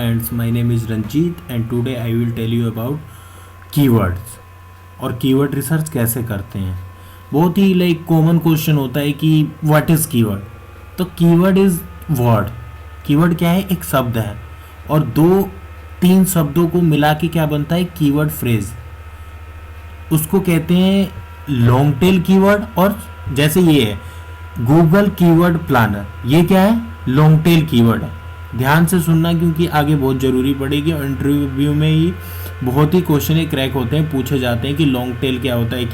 Friends, my name is Ranjit and today I will tell you about keywords और keyword research कैसे करते हैं। बहुत ही कॉमन क्वेश्चन होता है कि व्हाट इज़ कीवर्ड। तो कीवर्ड इज़ वर्ड। कीवर्ड क्या है? एक शब्द है और दो तीन शब्दों को मिला के क्या बनता है? Keyword phrase. उसको कहते हैं लॉन्ग टेल कीवर्ड। और जैसे ये है गूगल कीवर्ड प्लानर, ये क्या है? लॉन्ग टेल कीवर्ड है। ध्यान से सुनना क्योंकि आगे बहुत ज़रूरी पड़ेगी और इंटरव्यू में ही बहुत ही क्वेश्चन क्रैक होते हैं, पूछे जाते हैं कि लॉन्ग टेल क्या होता है,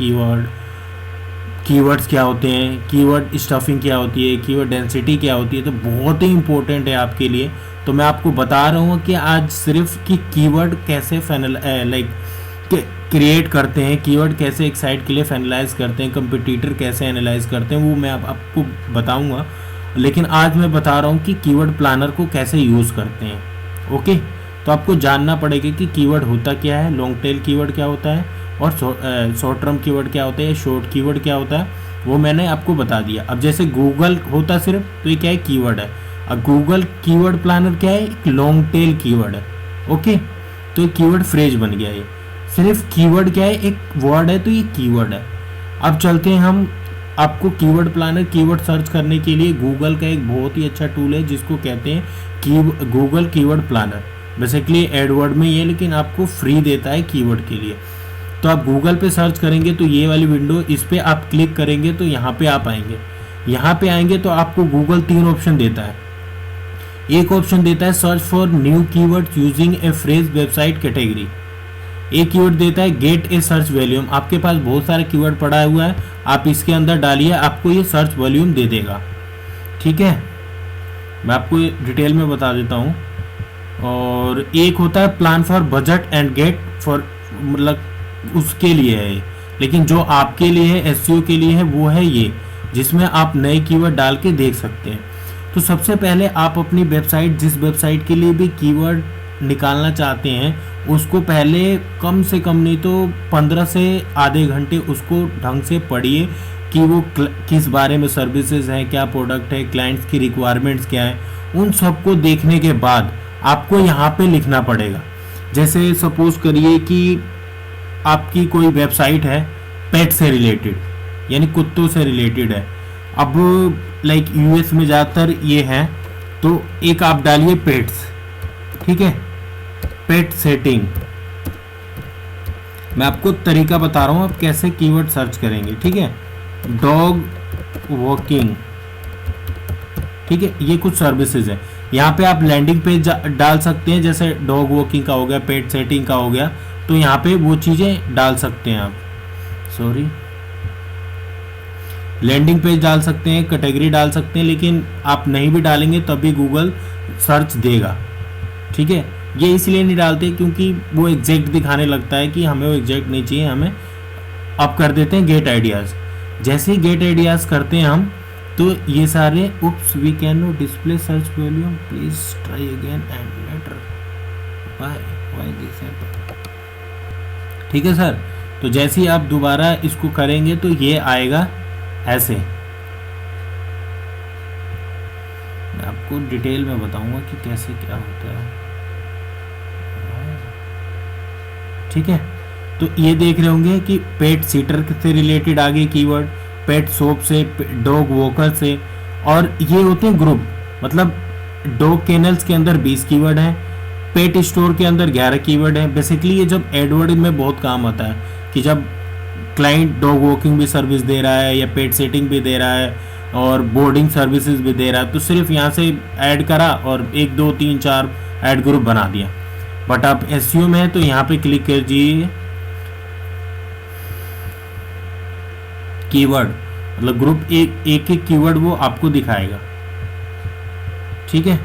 कीवर्ड्स क्या होते हैं, कीवर्ड स्टफिंग क्या होती है, कीवर्ड डेंसिटी क्या होती है। तो बहुत ही इंपॉर्टेंट है आपके लिए। तो मैं आपको बता रहा हूँ कि आज सिर्फ कि कीवर्ड कैसे क्रिएट करते हैं, कीवर्ड कैसे एक साइट के लिए फाइनलाइज करते हैं, कंपटीटर कैसे एनालाइज करते हैं, वो मैं आपको बताऊँगा। लेकिन आज मैं बता रहा हूँ कि कीवर्ड प्लानर को कैसे यूज़ करते हैं। ओके, तो आपको जानना पड़ेगा कि कीवर्ड होता क्या है, लॉन्ग टेल कीवर्ड क्या होता है और शॉर्ट टर्म कीवर्ड क्या होता है, शॉर्ट कीवर्ड क्या होता है, वो मैंने आपको बता दिया। अब जैसे गूगल होता सिर्फ, तो ये क्या है? कीवर्ड है। अब गूगल कीवर्ड प्लानर क्या है? एक लॉन्ग टेल कीवर्ड है। ओके, तो एक कीवर्ड फ्रेज बन गया। ये सिर्फ कीवर्ड क्या है? एक वर्ड है, तो ये कीवर्ड है। अब चलते हैं हम आपको कीवर्ड प्लानर, कीवर्ड सर्च करने के लिए गूगल का एक बहुत ही अच्छा टूल है जिसको कहते हैं Google keyword planner. Basically AdWords में ये, लेकिन आपको फ्री देता है कीवर्ड के लिए। तो आप गूगल पे सर्च करेंगे तो ये वाली विंडो, इस पर आप क्लिक करेंगे तो यहाँ पे आप आएंगे। यहाँ पे आएंगे तो आपको गूगल तीन ऑप्शन देता है। एक ऑप्शन देता है search for new keywords using A phrase website category. एक कीवर्ड देता है गेट ए सर्च वॉल्यूम। आपके पास बहुत सारे कीवर्ड पड़ा हुआ है, आप इसके अंदर डालिए, आपको ये सर्च वॉल्यूम दे देगा। ठीक है, मैं आपको डिटेल में बता देता हूँ। और एक होता है plan for budget and get for, मतलब उसके लिए है, लेकिन जो आपके लिए है, एसईओ के लिए है, वो है ये, जिसमें आप नए कीवर्ड डाल के देख सकते हैं। तो सबसे पहले आप अपनी वेबसाइट, जिस वेबसाइट के लिए भी कीवर्ड निकालना चाहते हैं, उसको पहले कम से कम नहीं तो 15 से आधे घंटे उसको ढंग से पढ़िए कि वो किस बारे में सर्विसेज हैं, क्या प्रोडक्ट है, क्लाइंट्स की रिक्वायरमेंट्स क्या है। उन सबको देखने के बाद आपको यहाँ पे लिखना पड़ेगा। जैसे सपोज करिए कि आपकी कोई वेबसाइट है पेट से रिलेटेड, यानी कुत्तों से रिलेटेड है। अब यूएस में ज़्यादातर ये है, तो एक आप डालिए पेट्स। ठीक है, पेट सेटिंग। मैं आपको तरीका बता रहा हूँ आप कैसे कीवर्ड सर्च करेंगे। ठीक है, डॉग वॉकिंग। ठीक है, ये कुछ सर्विसेज है। यहाँ पे आप लैंडिंग पेज डाल सकते हैं, जैसे डॉग वॉकिंग का हो गया, पेट सेटिंग का हो गया, तो यहाँ पे वो चीज़ें डाल सकते हैं आप। सॉरी, लैंडिंग पेज डाल सकते हैं, कैटेगरी डाल सकते हैं, लेकिन आप नहीं भी डालेंगे तभी गूगल सर्च देगा। ठीक है, ये इसलिए नहीं डालते क्योंकि वो एग्जैक्ट दिखाने लगता है कि हमें वो एग्जैक्ट नहीं चाहिए, हमें अब कर देते हैं गेट आइडियाज़। जैसे ही गेट आइडियाज़ करते हैं हम, तो ये सारे oops we can not display search volume, please try again and later why this happened. ठीक है सर, तो जैसे ही आप दोबारा इसको करेंगे तो ये आएगा ऐसे। मैं आपको डिटेल में बताऊंगा कि कैसे क्या होता है। ठीक है, तो ये देख रहे होंगे कि पेट सीटर से रिलेटेड आगे कीवर्ड, पेट सोप से, डॉग वॉकर से, और ये होते हैं ग्रुप। मतलब डॉग केनल्स के अंदर 20 कीवर्ड हैं, पेट स्टोर के अंदर 11 कीवर्ड हैं। बेसिकली ये जब एडवर्ड में बहुत काम आता है कि जब क्लाइंट डॉग वॉकिंग भी सर्विस दे रहा है या पेट सेटिंग भी दे रहा है और बोर्डिंग सर्विसेज भी दे रहा है, तो सिर्फ यहाँ से ऐड करा और 1 2 3 4 ऐड ग्रुप बना दिया। बट आप एसईओ में है तो यहाँ पे क्लिक कीजिए कीवर्ड, मतलब ग्रुप, एक कीवर्ड वो आपको दिखाएगा। ठीक है,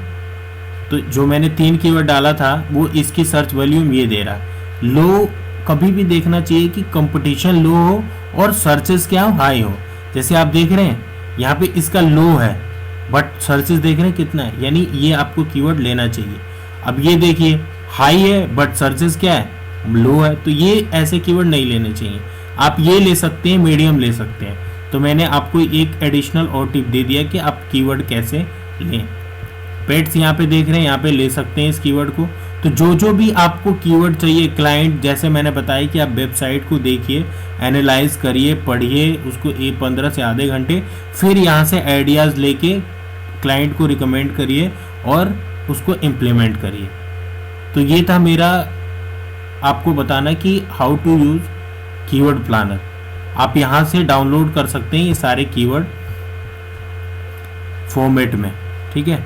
तो जो मैंने 3 कीवर्ड डाला था वो इसकी सर्च वॉल्यूम ये दे रहा है। लो कभी भी देखना चाहिए कि कंपटीशन लो हो और सर्चेस क्या हो, हाई हो। जैसे आप देख रहे हैं यहाँ पे इसका लो है, बट सर्चेस देख रहे हैं कितना है, यानी ये आपको कीवर्ड लेना चाहिए। अब ये देखिए हाई है बट सर्चेस क्या है, लो है, तो ये ऐसे कीवर्ड नहीं लेने चाहिए। आप ये ले सकते हैं, मीडियम ले सकते हैं। तो मैंने आपको एक एडिशनल और टिप दे दिया कि आप कीवर्ड कैसे लें। पेट्स यहाँ पे देख रहे हैं, यहाँ पे ले सकते हैं इस कीवर्ड को। तो जो जो भी आपको कीवर्ड चाहिए क्लाइंट, जैसे मैंने बताया कि आप वेबसाइट को देखिए, एनालाइज करिए, पढ़िए उसको 15 से आधे घंटे, फिर यहाँ से आइडियाज़ लेके क्लाइंट को रिकमेंड करिए और उसको इम्प्लीमेंट करिए। तो ये था मेरा आपको बताना कि how to use keyword planner. आप यहाँ से डाउनलोड कर सकते हैं ये सारे कीवर्ड फॉर्मेट में, ठीक है।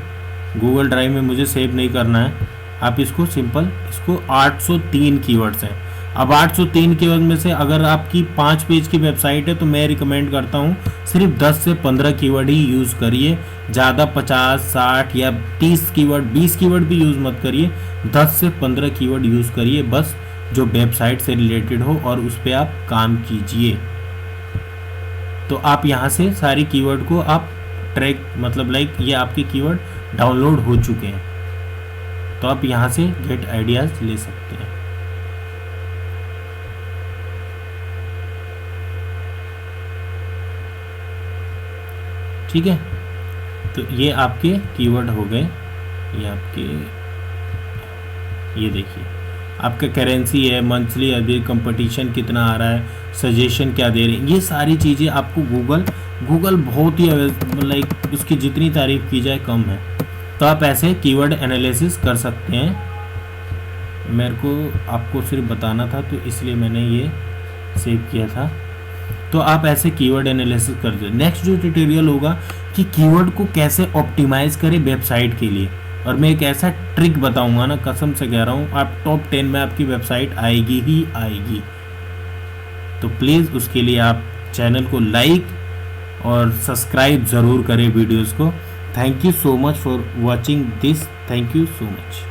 गूगल ड्राइव में मुझे सेव नहीं करना है, आप इसको सिंपल, इसको 803 कीवर्ड्स हैं। अब 803 कीवर्ड में से अगर आपकी 5 पेज की वेबसाइट है तो मैं रिकमेंड करता हूँ सिर्फ 10 से 15 कीवर्ड ही यूज़ करिए, ज़्यादा 50, 60 या 30 कीवर्ड, 20 कीवर्ड भी यूज़ मत करिए, 10 से 15 कीवर्ड यूज़ करिए बस, जो वेबसाइट से रिलेटेड हो और उस पर आप काम कीजिए। तो आप यहाँ से सारी कीवर्ड को आप ट्रैक, मतलब लाइक ये आपके कीवर्ड डाउनलोड हो चुके हैं, तो आप यहाँ से गेट आइडियाज़ ले सकते हैं। ठीक है, तो ये आपके कीवर्ड हो गए। ये आपके, ये देखिए आपका करेंसी है, मंथली अभी कंपटीशन कितना आ रहा है, सजेशन क्या दे रहे हैं, ये सारी चीज़ें आपको गूगल बहुत ही लाइक उसकी जितनी तारीफ़ की जाए कम है। तो आप ऐसे कीवर्ड एनालिसिस कर सकते हैं। मेरे को आपको सिर्फ बताना था तो इसलिए मैंने ये सेव किया था। तो आप ऐसे कीवर्ड एनालिसिस कर दो। नेक्स्ट जो ट्यूटोरियल होगा कि कीवर्ड को कैसे ऑप्टिमाइज़ करें वेबसाइट के लिए, और मैं एक ऐसा ट्रिक बताऊंगा ना, कसम से कह रहा हूँ आप टॉप 10 में आपकी वेबसाइट आएगी ही आएगी। तो प्लीज़ उसके लिए आप चैनल को लाइक और सब्सक्राइब ज़रूर करें वीडियोज़ को। Thank you so much for watching this, thank you so much.